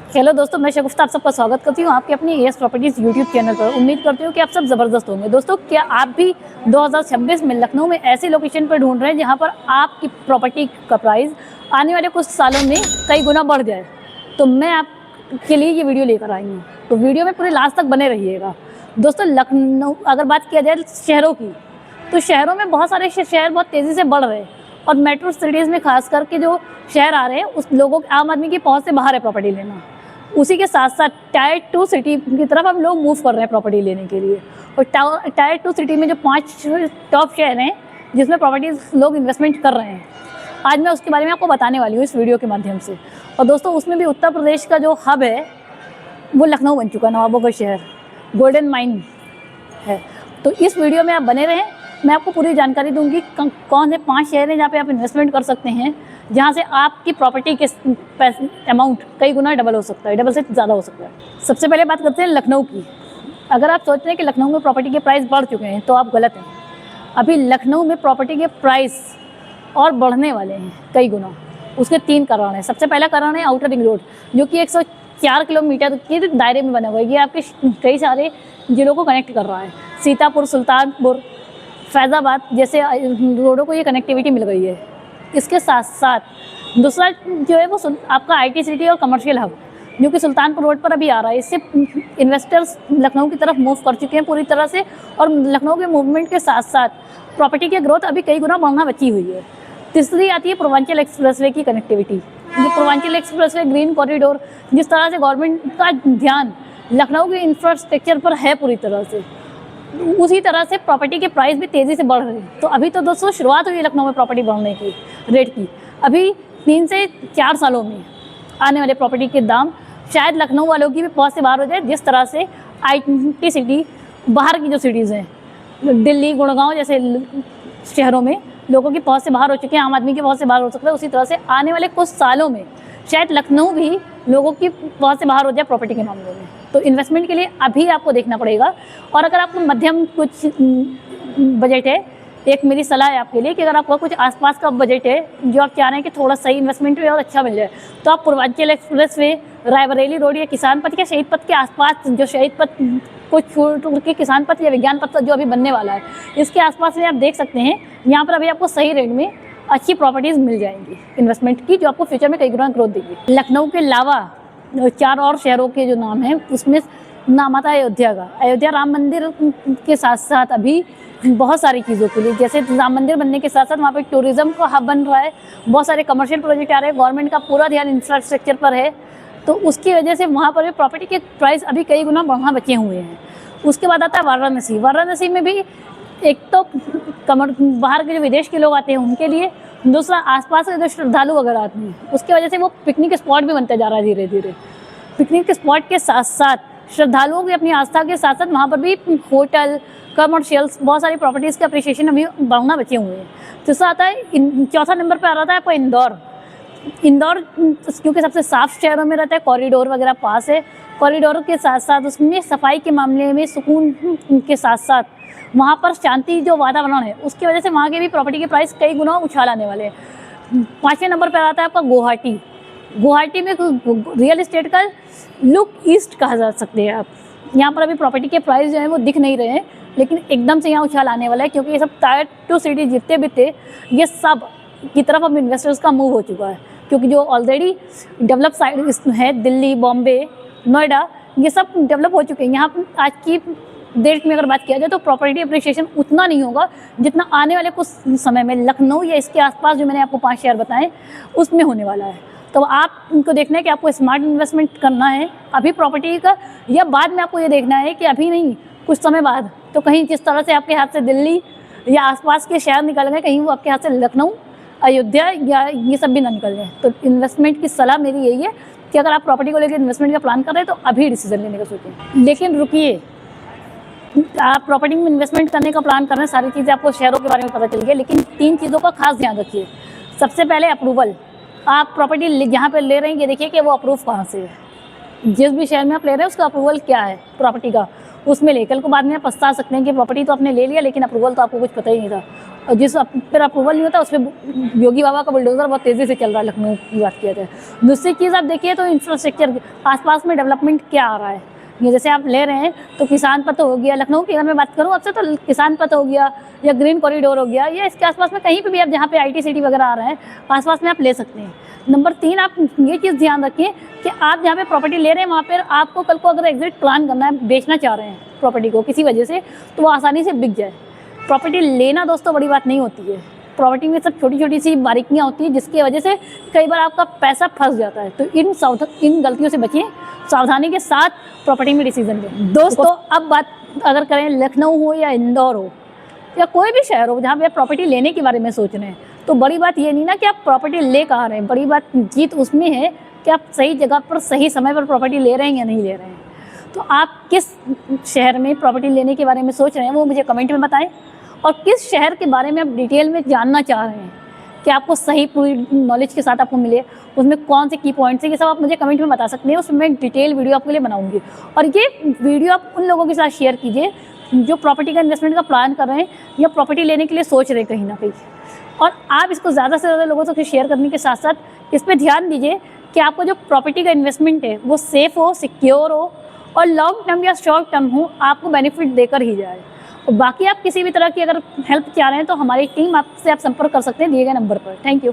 Hello दोस्तों, मैं शगुफ्ता आप सबका स्वागत करती हूँ आपके अपनी एएस प्रॉपर्टीज़ यूट्यूब चैनल पर। उम्मीद करती हूँ कि आप सब ज़बरदस्त होंगे। दोस्तों, क्या आप भी 2026 में लखनऊ में ऐसी लोकेशन पर ढूंढ रहे हैं जहाँ पर आपकी प्रॉपर्टी का प्राइस आने वाले कुछ सालों में कई गुना बढ़ जाए? तो मैं आपके लिए ये वीडियो लेकर आई हूँ, तो वीडियो में पूरे लास्ट तक बने रहिएगा। दोस्तों, लखनऊ अगर बात किया जाए शहरों की, तो शहरों में बहुत सारे शहर बहुत तेज़ी से बढ़ रहे हैं और मेट्रो सिटीज़ में खास करके जो शहर आ रहे हैं उस लोगों आम आदमी की पहुंच से बाहर है प्रॉपर्टी लेना। उसी के साथ साथ टायर 2 सिटी की तरफ हम लोग मूव कर रहे हैं प्रॉपर्टी लेने के लिए। और टायर 2 सिटी में जो 5 टॉप शहर हैं जिसमें प्रॉपर्टीज लोग इन्वेस्टमेंट कर रहे हैं, आज मैं उसके बारे में आपको बताने वाली हूँ इस वीडियो के माध्यम से। और दोस्तों, उसमें भी उत्तर प्रदेश का जो हब है वो लखनऊ बन चुका है, नवाबों का शहर, गोल्डन माइन है। तो इस वीडियो में आप बने रहें, मैं आपको पूरी जानकारी दूंगी कौन से 5 शहर हैं जहाँ पे आप इन्वेस्टमेंट कर सकते हैं, जहाँ से आपकी प्रॉपर्टी के अमाउंट कई गुना डबल हो सकता है, डबल से ज़्यादा हो सकता है। सबसे पहले बात करते हैं लखनऊ की। अगर आप सोच रहे हैं कि लखनऊ में प्रॉपर्टी के प्राइस बढ़ चुके हैं तो आप गलत हैं। अभी लखनऊ में प्रॉपर्टी के प्राइस और बढ़ने वाले हैं कई गुना। उसके 3 कारण हैं। सबसे पहला कारण है आउटर रिंग रोड, जो कि 104 किलोमीटर के दायरे में बना हुआ है। ये आपके कई सारे जिलों को कनेक्ट कर रहा है। सीतापुर, सुल्तानपुर, फैज़ाबाद जैसे रोडों को ये कनेक्टिविटी मिल गई है। इसके साथ साथ दूसरा जो है वो आपका आईटी सिटी और कमर्शियल हब, जो कि सुल्तानपुर रोड पर अभी आ रहा है। इससे इन्वेस्टर्स लखनऊ की तरफ मूव कर चुके हैं पूरी तरह से। और लखनऊ के मूवमेंट के साथ साथ प्रॉपर्टी की ग्रोथ अभी कई गुना बढ़ना बची हुई है। तीसरी आती है पूर्वांचल एक्सप्रेसवे की कनेक्टिविटी। ये पूर्वांचल एक्सप्रेसवे, ग्रीन कॉरिडोर, जिस तरह से गवर्नमेंट का ध्यान लखनऊ के इंफ्रास्ट्रक्चर पर है पूरी तरह से, उसी तरह से प्रॉपर्टी के प्राइस भी तेज़ी से बढ़ रहे हैं। तो अभी तो दोस्तों शुरुआत हुई है लखनऊ में प्रॉपर्टी बढ़ने की रेट की। अभी 3 से 4 सालों में आने वाले प्रॉपर्टी के दाम शायद लखनऊ वालों की भी पहुंच से बाहर हो जाए। जिस तरह से आईटी सिटी, बाहर की जो सिटीज़ हैं, दिल्ली, गुड़गांव जैसे शहरों में लोगों की पहुंच से बाहर हो चुके हैं, आम आदमी की पहुंच से बाहर हो सकता है, उसी तरह से आने वाले कुछ सालों में शायद लखनऊ भी लोगों की पहुंच से बाहर हो जाए प्रॉपर्टी के मामलों में। तो इन्वेस्टमेंट के लिए अभी आपको देखना पड़ेगा। और अगर आपको मध्यम कुछ बजट है, एक मेरी सलाह है आपके लिए कि अगर आपका कुछ आसपास का बजट है, जो आप चाह रहे हैं कि थोड़ा सही इन्वेस्टमेंट में और अच्छा मिल जाए, तो आप पूर्वांचल एक्सप्रेसवे, रायबरेली रोड या किसान पथ या शहीद पथ के आसपास, जो शहीद पथ कुछ छोड़ के किसान पथ या विज्ञान पथ जो अभी बनने वाला है, इसके आसपास में आप देख सकते हैं। यहाँ पर अभी आपको सही रेट में अच्छी प्रॉपर्टीज़ मिल जाएंगी इन्वेस्टमेंट की, जो आपको फ्यूचर में कई गुना ग्रोथ देगी। लखनऊ के अलावा 4 और शहरों के जो नाम हैं, उसमें नाम आता है अयोध्या का। अयोध्या राम मंदिर के साथ साथ अभी बहुत सारी चीज़ों के लिए, जैसे राम मंदिर बनने के साथ साथ वहाँ पे टूरिज़्म का हब बन रहा है, बहुत सारे कमर्शियल प्रोजेक्ट आ रहे हैं, गवर्नमेंट का पूरा ध्यान इंफ्रास्ट्रक्चर पर है। तो उसकी वजह से वहाँ पर भी प्रॉपर्टी के प्राइस अभी कई गुना बढ़ना बचे हुए हैं। उसके बाद आता है वाराणसी। वाराणसी में भी एक तो बाहर के जो विदेश के लोग आते हैं उनके लिए, दूसरा आसपास के जो श्रद्धालु वगैरह आते हैं उसकी वजह से वो पिकनिक स्पॉट भी बनते जा रहा है धीरे धीरे। पिकनिक स्पॉट के साथ साथ श्रद्धालुओं की अपनी आस्था के साथ साथ वहाँ पर भी होटल, कमर्शियल्स, बहुत सारी प्रॉपर्टीज़ के अप्रिशिएशन अभी बढ़ना बचे हुए हैं। तीसरा आता है, चौथा नंबर पर आ रहा था आपका इंदौर। इंदौर क्योंकि सबसे साफ शहरों में रहता है, कॉरिडोर वगैरह पास है। कॉरिडोर के साथ साथ उसमें सफाई के मामले में सुकून के साथ साथ वहाँ पर शांति जो वातावरण है, उसकी वजह से वहाँ के भी प्रॉपर्टी के प्राइस कई गुना उछाल आने वाले हैं। 5वें नंबर पर आता है आपका गुवाहाटी। गुवाहाटी में रियल इस्टेट का लुक ईस्ट कहा जा सकते हैं आप। यहाँ पर अभी प्रॉपर्टी के प्राइस जो है वो दिख नहीं रहे हैं, लेकिन एकदम से यहाँ उछाल आने वाला है, क्योंकि ये सब टायर 2 सिटी जितने भी थे ये सब की तरफ अब इन्वेस्टर्स का मूव हो चुका है। क्योंकि जो ऑलरेडी डेवलप साइड है, दिल्ली, बॉम्बे, नोएडा, ये सब डेवलप हो चुके हैं। यहाँ आज की डेट में अगर बात किया जाए तो प्रॉपर्टी अप्रिशिएशन उतना नहीं होगा जितना आने वाले कुछ समय में लखनऊ या इसके आसपास जो मैंने आपको 5 शहर बताएं उसमें होने वाला है। तो आप उनको देखना है कि आपको स्मार्ट इन्वेस्टमेंट करना है अभी प्रॉपर्टी का, या बाद में आपको ये देखना है कि अभी नहीं कुछ समय बाद। तो कहीं जिस तरह से आपके हाथ से दिल्ली या आसपास के शहर निकल गए, कहीं वो आपके हाथ से लखनऊ, अयोध्या या ये सब भी ना निकल जाए। तो इन्वेस्टमेंट की सलाह मेरी यही है कि अगर आप प्रॉपर्टी को लेकर इन्वेस्टमेंट का प्लान कर रहे हैं तो अभी डिसीजन लेने का सोचें। लेकिन रुकिए, आप प्रॉपर्टी में इन्वेस्टमेंट करने का प्लान कर रहे हैं, सारी चीज़ें आपको शहरों के बारे में पता चल गई, लेकिन 3 चीज़ों का खास ध्यान रखिए। सबसे पहले अप्रूवल। आप प्रॉपर्टी जहाँ पे ले रहे हैं ये देखिए कि वो अप्रूव कहाँ से है। जिस भी शहर में आप ले रहे हैं उसका अप्रूवल क्या है प्रॉपर्टी का, उसमें ले। कल को बाद में आप पछता सकते हैं कि प्रॉपर्टी तो आपने ले लिया लेकिन अप्रूवल तो आपको कुछ पता ही नहीं था। और जिस पर अप्रूवल नहीं होता उस पर योगी बाबा का बुलडोजर बहुत तेज़ी से चल रहा है। लखनऊ की बात किया जाए, दूसरी चीज़ आप देखिए तो इंफ्रास्ट्रक्चर आसपास में डेवलपमेंट क्या आ रहा है। ये जैसे आप ले रहे हैं तो किसान पथ हो गया, लखनऊ की अगर मैं बात करूँ आपसे तो किसान पथ हो गया या ग्रीन कॉरिडोर हो गया, या इसके आसपास में कहीं पे भी आप जहाँ पे IT सिटी वगैरह आ रहा है आसपास में आप ले सकते हैं। नंबर 3, आप ये चीज़ ध्यान रखिए कि आप जहाँ पे प्रॉपर्टी ले रहे हैं वहाँ पर आपको कल को अगर एग्जिट प्लान करना है, बेचना चाह रहे हैं प्रॉपर्टी को किसी वजह से, तो वो आसानी से बिक जाए। प्रॉपर्टी लेना दोस्तों बड़ी बात नहीं होती है, प्रॉपर्टी में सब छोटी छोटी सी बारीकियाँ होती हैं जिसकी वजह से कई बार आपका पैसा फंस जाता है। तो इन गलतियों से बचिए, सावधानी के साथ प्रॉपर्टी में डिसीजन लें। दोस्तों अब बात अगर करें लखनऊ हो या इंदौर हो या कोई भी शहर हो जहाँ पे आप प्रॉपर्टी लेने के बारे में सोच रहे हैं, तो बड़ी बात ये नहीं ना कि आप प्रॉपर्टी ले कहाँ रहे हैं, बड़ी बात जीत उसमें है कि आप सही जगह पर सही समय पर प्रॉपर्टी ले रहे हैं या नहीं ले रहे हैं। तो आप किस शहर में प्रॉपर्टी लेने के बारे में सोच रहे हैं वो मुझे कमेंट में बताएं, और किस शहर के बारे में आप डिटेल में जानना चाह रहे हैं कि आपको सही पूरी नॉलेज के साथ आपको मिले, उसमें कौन से की पॉइंट्स हैं, ये सब आप मुझे कमेंट में बता सकते हैं। उसमें मैं डिटेल वीडियो आपके लिए बनाऊंगी, और ये वीडियो आप उन लोगों के साथ शेयर कीजिए जो प्रॉपर्टी का इन्वेस्टमेंट का प्लान कर रहे हैं या प्रॉपर्टी लेने के लिए सोच रहे हैं कहीं ना कहीं। और आप इसको ज़्यादा से ज़्यादा लोगों से शेयर करने के साथ साथ इस पर ध्यान दीजिए कि आपको जो प्रॉपर्टी का इन्वेस्टमेंट है वो सेफ़ हो, सिक्योर हो और लॉन्ग टर्म या शॉर्ट टर्म हो, आपको बेनिफिट देकर ही जाए। और बाकी आप किसी भी तरह की अगर हेल्प चाह रहे हैं तो हमारी टीम आपसे आप संपर्क कर सकते हैं दिए गए नंबर पर। Thank you.